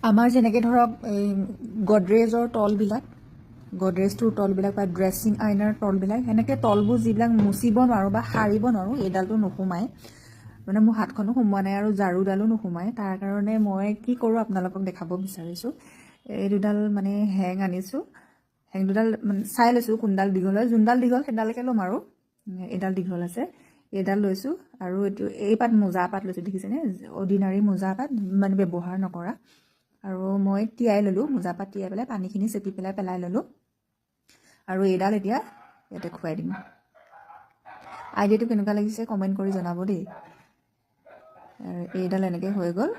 আমাৰ যেনেকৈ ধৰক এই গডৰেজৰ তলবিলাক গডৰেজটোৰ তলবিলাক বা ড্ৰেছিং আইনাৰ তলবিলাক সেনেকৈ তলবোৰ যিবিলাক মুচিব নোৱাৰোঁ বা সাৰিব নোৱাৰোঁ এইডালটো নোসোমায় মানে মোৰ হাতখনো সোমোৱা নাই আৰু ঝাৰুডালো নোসোমায় তাৰ কাৰণে মই কি কৰোঁ আপোনালোকক দেখাব বিচাৰিছোঁ এই দুডাল মানে হেং আনিছোঁ হেং দুডাল মানে চাই লৈছোঁ কোনডাল দীঘল হয় যোনডাল দীঘল সেইডালকে ল'ম আৰু এইডাল দীঘল আছে এইডাল লৈছোঁ আৰু এইটো এই পাত মোজা পাত লৈছোঁ দেখিছেনে অৰ্ডিনাৰী মোজা পাত মানে ব্যৱহাৰ নকৰা আৰু মই তিয়াই ল'লোঁ মোজা পাত তিয়াই পেলাই পানীখিনি চেপি পেলাই ল'লোঁ আৰু এইডাল এতিয়া ইয়াতে খুৱাই দিম আইডিয়াটো কেনেকুৱা লাগিছে কমেণ্ট কৰি জনাব দেই আৰু এইডাল এনেকৈ হৈ গ'ল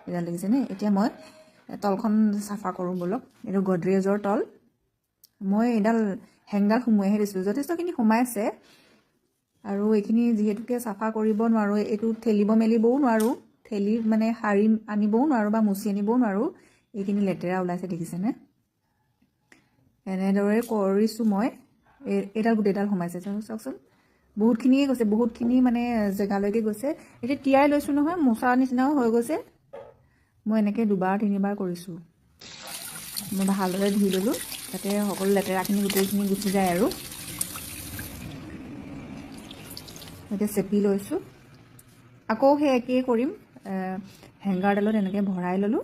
এইডাল দেখিছেনে এতিয়া মই তলখন চাফা কৰোঁ বলক এইটো গডৰেজৰ তল মই এইডাল হেংডাল সোমোৱাইহে দিছিলোঁ যথেষ্টখিনি সোমাইছে আৰু এইখিনি যিহেতুকে চাফা কৰিব নোৱাৰোঁ এইটো ঠেলিব মেলিবও নোৱাৰোঁ ঠেলি মানে সাৰি আনিবও নোৱাৰোঁ বা মুচি আনিবও নোৱাৰোঁ এইখিনি লেতেৰা ওলাইছে দেখিছেনে এনেদৰে কৰিছোঁ মই এইডাল গোটেইডাল সোমাইছে চাওকচোন বহুতখিনিয়ে গৈছে বহুতখিনি মানে জেগালৈকে গৈছে এতিয়া তিয়াই লৈছোঁ নহয় মোচা নিচিনাও হৈ গৈছে মই এনেকৈ দুবাৰ তিনিবাৰ কৰিছোঁ মই ভালদৰে ধুই ল'লোঁ যাতে সকলো লেতেৰাখিনি গোটেইখিনি গুচি যায় আৰু এতিয়া চেপি লৈছোঁ আকৌ সেই একেই কৰিম হেংগাৰডালত এনেকৈ ভৰাই ল'লোঁ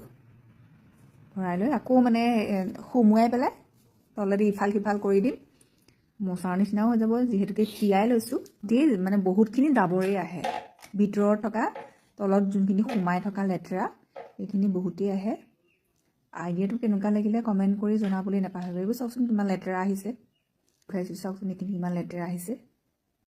ভৰাই লৈ আকৌ মানে সুমুৱাই পেলাই তলেদি ইফাল সিফাল কৰি দিম মোচাৰ নিচিনাও হৈ যাব যিহেতুকে তিয়াই লৈছোঁ দি মানে বহুতখিনি ডাবৰেই আহে ভিতৰত থকা তলত যোনখিনি সোমাই থকা লেতেৰা এইখিনি বহুতেই আহে আইডিয়াটো কেনেকুৱা লাগিলে কমেণ্ট কৰি জনাবলৈ নাপাহৰিব চাওকচোন কিমান লেতেৰা আহিছে ঘূৰাইছোঁ চাওকচোন এইখিনি কিমান লেতেৰা আহিছে